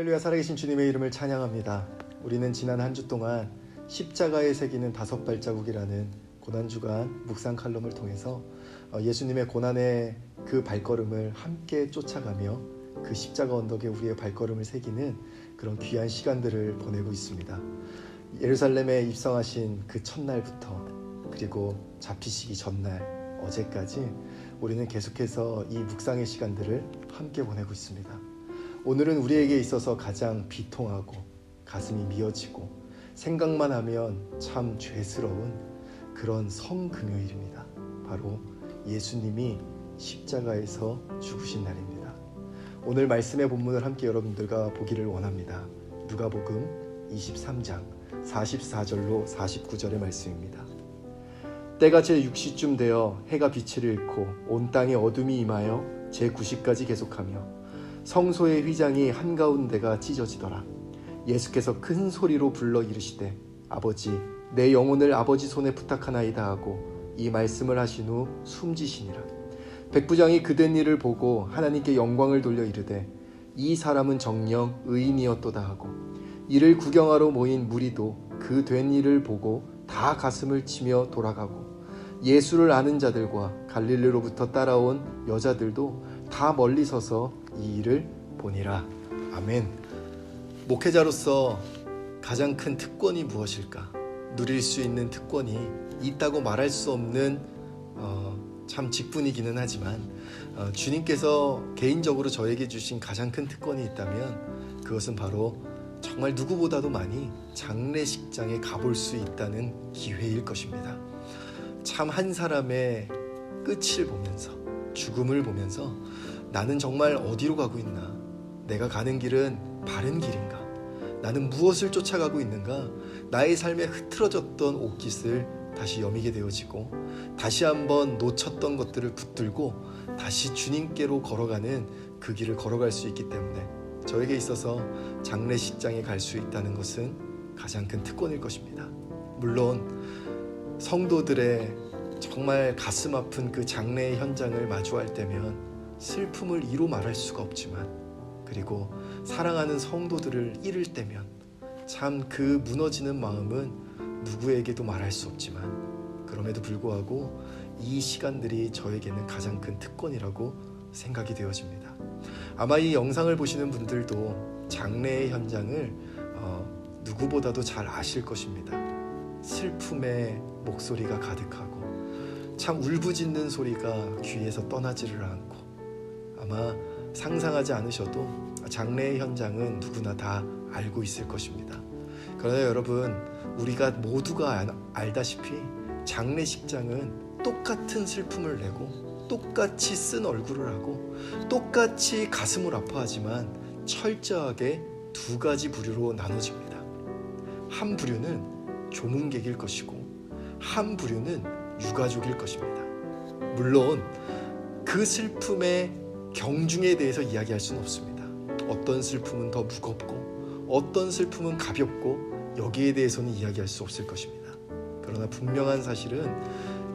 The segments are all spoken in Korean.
할렐루야. 살아계신 주님의 이름을 찬양합니다. 우리는 지난 한 주 동안 십자가에 새기는 5발자국이라는 고난주간 묵상 칼럼을 통해서 예수님의 고난의 그 발걸음을 함께 쫓아가며 그 십자가 언덕에 우리의 발걸음을 새기는 그런 귀한 시간들을 보내고 있습니다. 예루살렘에 입성하신 그 첫날부터 그리고 잡히시기 전날 어제까지 우리는 계속해서 이 묵상의 시간들을 함께 보내고 있습니다. 오늘은 우리에게 있어서 가장 비통하고 가슴이 미어지고 생각만 하면 참 죄스러운 그런 성금요일입니다. 바로 예수님이 십자가에서 죽으신 날입니다. 오늘 말씀의 본문을 함께 여러분들과 보기를 원합니다. 누가복음 23장 44절로 49절의 말씀입니다. 때가 제6시쯤 되어 해가 빛을 잃고 온 땅에 어둠이 임하여 제9시까지 계속하며 성소의 휘장이 한가운데가 찢어지더라. 예수께서 큰 소리로 불러 이르시되 아버지 내 영혼을 아버지 손에 부탁하나이다 하고 이 말씀을 하신 후 숨지시니라. 백부장이 그된 일을 보고 하나님께 영광을 돌려 이르되 이 사람은 정녕 의인이었도다 하고 이를 구경하러 모인 무리도 그 된 일을 보고 다 가슴을 치며 돌아가고 예수를 아는 자들과 갈릴리로부터 따라온 여자들도 다 멀리 서서 이 일을 보니라. 아멘. 목회자로서 가장 큰 특권이 무엇일까? 누릴 수 있는 특권이 있다고 말할 수 없는 참 직분이기는 하지만 주님께서 개인적으로 저에게 주신 가장 큰 특권이 있다면 그것은 바로 정말 누구보다도 많이 장례식장에 가볼 수 있다는 기회일 것입니다. 참 한 사람의 끝을 보면서 죽음을 보면서 나는 정말 어디로 가고 있나? 내가 가는 길은 바른 길인가? 나는 무엇을 쫓아가고 있는가? 나의 삶에 흐트러졌던 옷깃을 다시 여미게 되어지고 다시 한번 놓쳤던 것들을 붙들고 다시 주님께로 걸어가는 그 길을 걸어갈 수 있기 때문에 저에게 있어서 장례식장에 갈 수 있다는 것은 가장 큰 특권일 것입니다. 물론 성도들의 정말 가슴 아픈 그 장례의 현장을 마주할 때면 슬픔을 이루 말할 수가 없지만 그리고 사랑하는 성도들을 잃을 때면 참 그 무너지는 마음은 누구에게도 말할 수 없지만 그럼에도 불구하고 이 시간들이 저에게는 가장 큰 특권이라고 생각이 되어집니다. 아마 이 영상을 보시는 분들도 장례의 현장을 누구보다도 잘 아실 것입니다. 슬픔의 목소리가 가득하고 참 울부짖는 소리가 귀에서 떠나지를 않고 아마 상상하지 않으셔도 장례의 현장은 누구나 다 알고 있을 것입니다. 그러나 여러분, 우리가 모두가 알다시피 장례식장은 똑같은 슬픔을 내고 똑같이 쓴 얼굴을 하고 똑같이 가슴을 아파하지만 철저하게 두 가지 부류로 나눠집니다. 한 부류는 조문객일 것이고 한 부류는 유가족일 것입니다. 물론 그 슬픔의 경중에 대해서 이야기할 수는 없습니다. 어떤 슬픔은 더 무겁고 어떤 슬픔은 가볍고 여기에 대해서는 이야기할 수 없을 것입니다. 그러나 분명한 사실은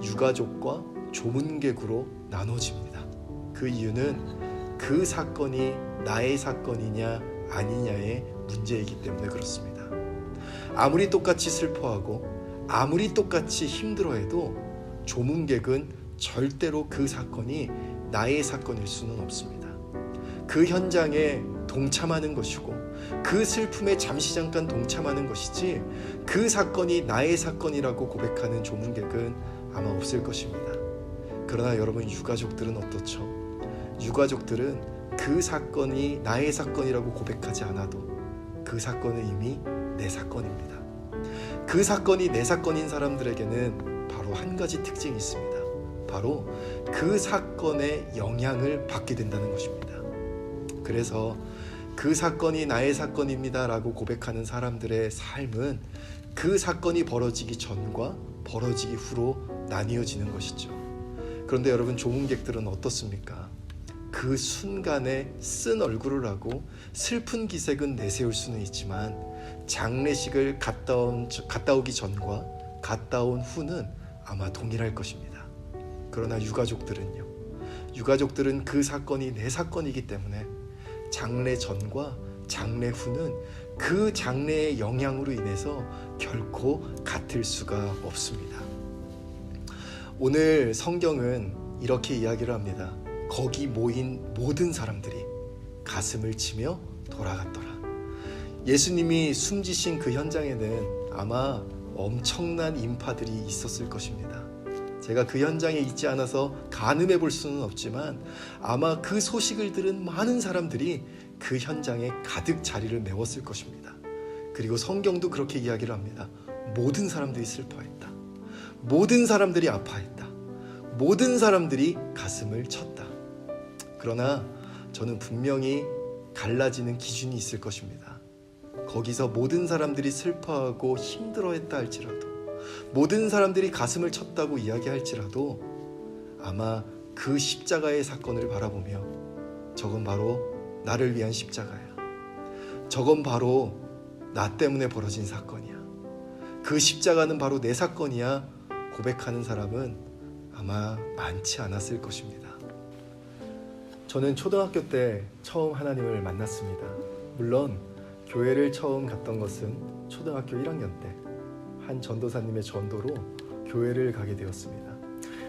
유가족과 조문객으로 나눠집니다. 그 이유는 그 사건이 나의 사건이냐 아니냐의 문제이기 때문에 그렇습니다. 아무리 똑같이 슬퍼하고 아무리 똑같이 힘들어해도 조문객은 절대로 그 사건이 나의 사건일 수는 없습니다. 그 현장에 동참하는 것이고 그 슬픔에 잠시 잠깐 동참하는 것이지 그 사건이 나의 사건이라고 고백하는 조문객은 아마 없을 것입니다. 그러나 여러분, 유가족들은 어떻죠? 유가족들은 그 사건이 나의 사건이라고 고백하지 않아도 그 사건은 이미 내 사건입니다. 그 사건이 내 사건인 사람들에게는 바로 한 가지 특징이 있습니다. 바로 그 사건의 영향을 받게 된다는 것입니다. 그래서 그 사건이 나의 사건입니다 라고 고백하는 사람들의 삶은 그 사건이 벌어지기 전과 벌어지기 후로 나뉘어지는 것이죠. 그런데 여러분, 조문객들은 어떻습니까? 그 순간에 쓴 얼굴을 하고 슬픈 기색은 내세울 수는 있지만 장례식을 갔다 오기 전과 갔다 온 후는 아마 동일할 것입니다. 그러나 유가족들은 그 사건이 내 사건이기 때문에 장례 전과 장래 후는 그 장래의 영향으로 인해서 결코 같을 수가 없습니다. 오늘 성경은 이렇게 이야기를 합니다. 거기 모인 모든 사람들이 가슴을 치며 돌아갔더라. 예수님이 숨지신 그 현장에는 아마 엄청난 인파들이 있었을 것입니다. 제가 그 현장에 있지 않아서 가늠해 볼 수는 없지만 아마 그 소식을 들은 많은 사람들이 그 현장에 가득 자리를 메웠을 것입니다. 그리고 성경도 그렇게 이야기를 합니다. 모든 사람들이 슬퍼했다. 모든 사람들이 아파했다. 모든 사람들이 가슴을 쳤다. 그러나 저는 분명히 갈라지는 기준이 있을 것입니다. 거기서 모든 사람들이 슬퍼하고 힘들어했다 할지라도, 모든 사람들이 가슴을 쳤다고 이야기할지라도 아마 그 십자가의 사건을 바라보며 저건 바로 나를 위한 십자가야. 저건 바로 나 때문에 벌어진 사건이야. 그 십자가는 바로 내 사건이야 고백하는 사람은 아마 많지 않았을 것입니다. 저는 초등학교 때 처음 하나님을 만났습니다. 물론 교회를 처음 갔던 것은 초등학교 1학년 때 한 전도사님의 전도로 교회를 가게 되었습니다.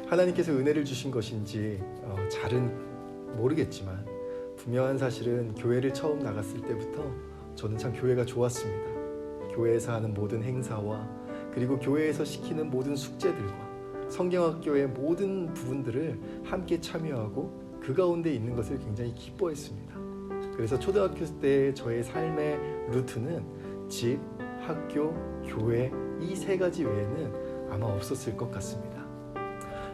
하나님께서 은혜를 주신 것인지 잘은 모르겠지만 분명한 사실은 교회를 처음 나갔을 때부터 저는 참 교회가 좋았습니다. 교회에서 하는 모든 행사와 그리고 교회에서 시키는 모든 숙제들과 성경학교의 모든 부분들을 함께 참여하고 그 가운데 있는 것을 굉장히 기뻐했습니다. 그래서 초등학교 때 저의 삶의 루트는 집, 학교, 교회 이 세 가지 외에는 아마 없었을 것 같습니다.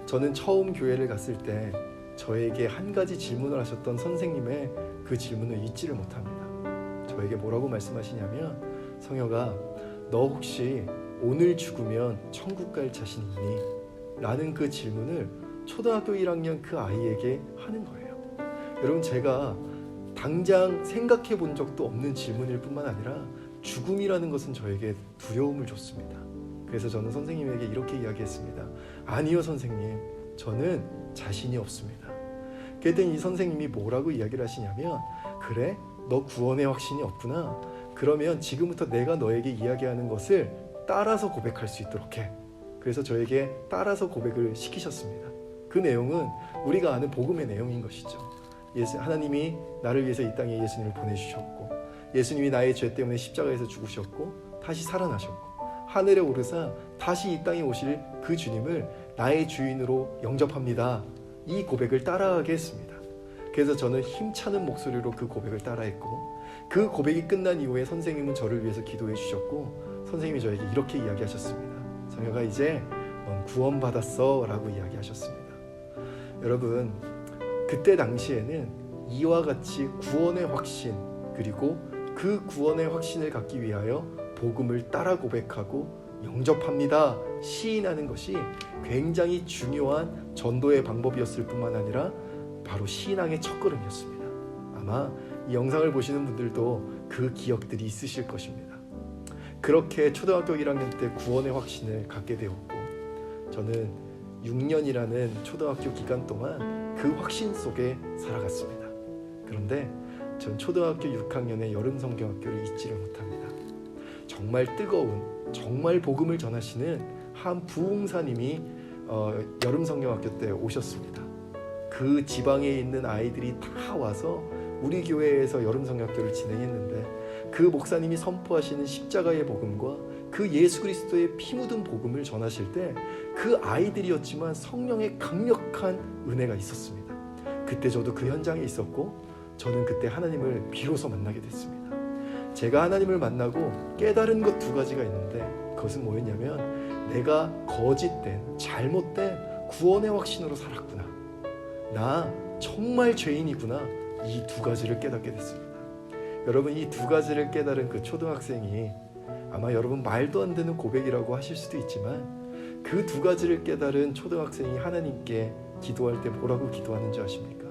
저는 처음 교회를 갔을 때 저에게 한 가지 질문을 하셨던 선생님의 그 질문을 잊지를 못합니다. 저에게 뭐라고 말씀하시냐면, 성혁아, 너 혹시 오늘 죽으면 천국 갈 자신 있니? 라는 그 질문을 초등학교 1학년 그 아이에게 하는 거예요. 여러분, 제가 당장 생각해 본 적도 없는 질문일 뿐만 아니라 죽음이라는 것은 저에게 두려움을 줬습니다. 그래서 저는 선생님에게 이렇게 이야기했습니다. 아니요 선생님, 저는 자신이 없습니다. 그랬더니 이 선생님이 뭐라고 이야기를 하시냐면, 그래? 너 구원의 확신이 없구나? 그러면 지금부터 내가 너에게 이야기하는 것을 따라서 고백할 수 있도록 해. 그래서 저에게 따라서 고백을 시키셨습니다. 그 내용은 우리가 아는 복음의 내용인 것이죠. 하나님이 나를 위해서 이 땅에 예수님을 보내주셨고, 예수님이 나의 죄 때문에 십자가에서 죽으셨고 다시 살아나셨고 하늘에 오르사 다시 이 땅에 오실 그 주님을 나의 주인으로 영접합니다. 이 고백을 따라하게 했습니다. 그래서 저는 힘차는 목소리로 그 고백을 따라했고, 그 고백이 끝난 이후에 선생님은 저를 위해서 기도해 주셨고, 선생님이 저에게 이렇게 이야기하셨습니다. 성혁아, 이제 넌 구원받았어 라고 이야기하셨습니다. 여러분, 그때 당시에는 이와 같이 구원의 확신, 그리고 그 구원의 확신을 갖기 위하여 복음을 따라 고백하고 영접합니다, 시인하는 것이 굉장히 중요한 전도의 방법이었을 뿐만 아니라 바로 신앙의 첫걸음이었습니다. 아마 이 영상을 보시는 분들도 그 기억들이 있으실 것입니다. 그렇게 초등학교 1학년 때 구원의 확신을 갖게 되었고, 저는 6년이라는 초등학교 기간 동안 그 확신 속에 살아갔습니다. 그런데 전 초등학교 6학년의 여름 성경학교를 잊지를 못합니다. 정말 뜨거운, 정말 복음을 전하시는 한 부흥사님이 여름 성경학교 때 오셨습니다. 그 지방에 있는 아이들이 다 와서 우리 교회에서 여름 성경학교를 진행했는데, 그 목사님이 선포하시는 십자가의 복음과 그 예수 그리스도의 피 묻은 복음을 전하실 때 그 아이들이었지만 성령의 강력한 은혜가 있었습니다. 그때 저도 그 현장에 있었고, 저는 그때 하나님을 비로소 만나게 됐습니다. 제가 하나님을 만나고 깨달은 것 두 가지가 있는데, 그것은 뭐였냐면, 내가 거짓된, 잘못된 구원의 확신으로 살았구나, 나 정말 죄인이구나, 이 두 가지를 깨닫게 됐습니다. 여러분, 이 두 가지를 깨달은 그 초등학생이 아마 여러분 말도 안 되는 고백이라고 하실 수도 있지만, 그 두 가지를 깨달은 초등학생이 하나님께 기도할 때 뭐라고 기도하는 줄 아십니까?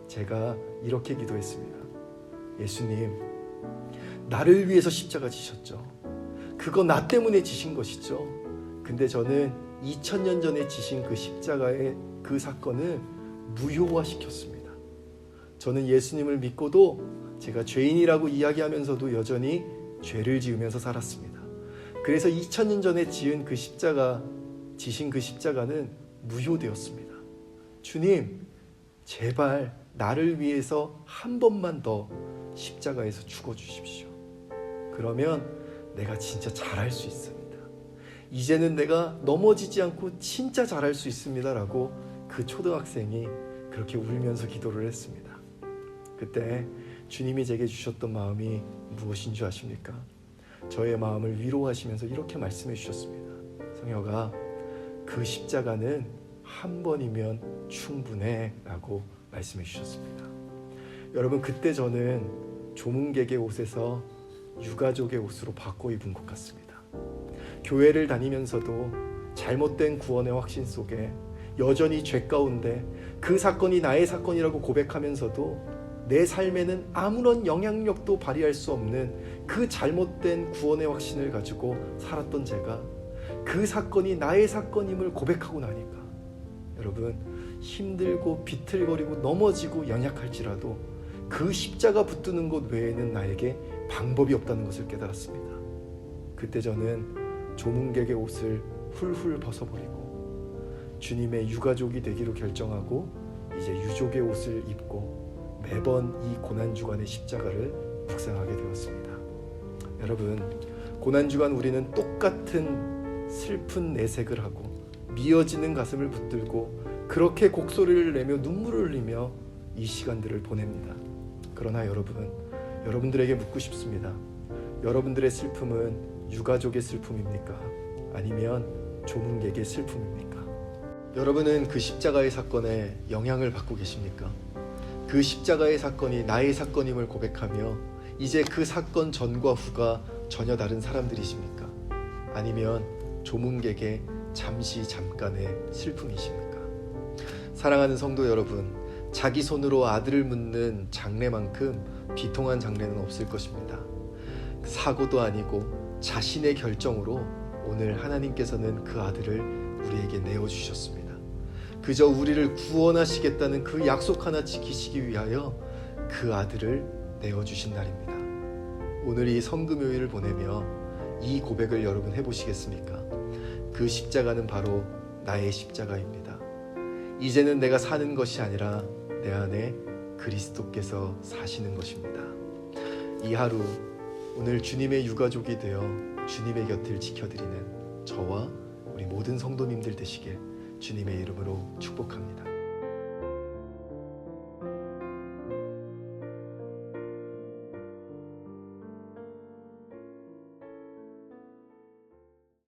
제가 이렇게 기도했습니다. 예수님, 나를 위해서 십자가 지셨죠. 그거 나 때문에 지신 것이죠. 근데 저는 2000년 전에 지신 그 십자가의 그 사건을 무효화시켰습니다. 저는 예수님을 믿고도 제가 죄인이라고 이야기하면서도 여전히 죄를 지으면서 살았습니다. 그래서 2000년 전에 지신 그 십자가는 무효되었습니다. 주님, 제발 나를 위해서 한 번만 더 십자가에서 죽어주십시오. 그러면 내가 진짜 잘할 수 있습니다. 이제는 내가 넘어지지 않고 진짜 잘할 수 있습니다. 라고 그 초등학생이 그렇게 울면서 기도를 했습니다. 그때 주님이 제게 주셨던 마음이 무엇인 줄 아십니까? 저의 마음을 위로하시면서 이렇게 말씀해 주셨습니다. 성혁아, 그 십자가는 한 번이면 충분해 라고 말씀해 주셨습니다. 여러분, 그때 저는 조문객의 옷에서 유가족의 옷으로 바꿔 입은 것 같습니다. 교회를 다니면서도 잘못된 구원의 확신 속에 여전히 죄 가운데 그 사건이 나의 사건이라고 고백하면서도 내 삶에는 아무런 영향력도 발휘할 수 없는 그 잘못된 구원의 확신을 가지고 살았던 제가 그 사건이 나의 사건임을 고백하고 나니까 여러분, 힘들고 비틀거리고 넘어지고 연약할지라도 그 십자가 붙드는 것 외에는 나에게 방법이 없다는 것을 깨달았습니다. 그때 저는 조문객의 옷을 훌훌 벗어버리고 주님의 유가족이 되기로 결정하고 이제 유족의 옷을 입고 매번 이 고난주간의 십자가를 묵상하게 되었습니다. 여러분, 고난주간 우리는 똑같은 슬픈 내색을 하고 미어지는 가슴을 붙들고 그렇게 곡소리를 내며 눈물을 흘리며 이 시간들을 보냅니다. 그러나 여러분들에게 묻고 싶습니다. 여러분들의 슬픔은 유가족의 슬픔입니까? 아니면 조문객의 슬픔입니까? 여러분은 그 십자가의 사건에 영향을 받고 계십니까? 그 십자가의 사건이 나의 사건임을 고백하며 이제 그 사건 전과 후가 전혀 다른 사람들이십니까? 아니면 조문객의 잠깐의 슬픔이십니까? 사랑하는 성도 여러분, 자기 손으로 아들을 묻는 장례만큼 비통한 장례는 없을 것입니다. 사고도 아니고 자신의 결정으로 오늘 하나님께서는 그 아들을 우리에게 내어주셨습니다. 그저 우리를 구원하시겠다는 그 약속 하나 지키시기 위하여 그 아들을 내어주신 날입니다. 오늘 이 성금요일을 보내며 이 고백을 여러분 해보시겠습니까? 그 십자가는 바로 나의 십자가입니다. 이제는 내가 사는 것이 아니라 내 안에 그리스도께서 사시는 것입니다. 이 하루 오늘 주님의 유가족이 되어 주님의 곁을 지켜드리는 저와 우리 모든 성도님들 되시길 주님의 이름으로 축복합니다.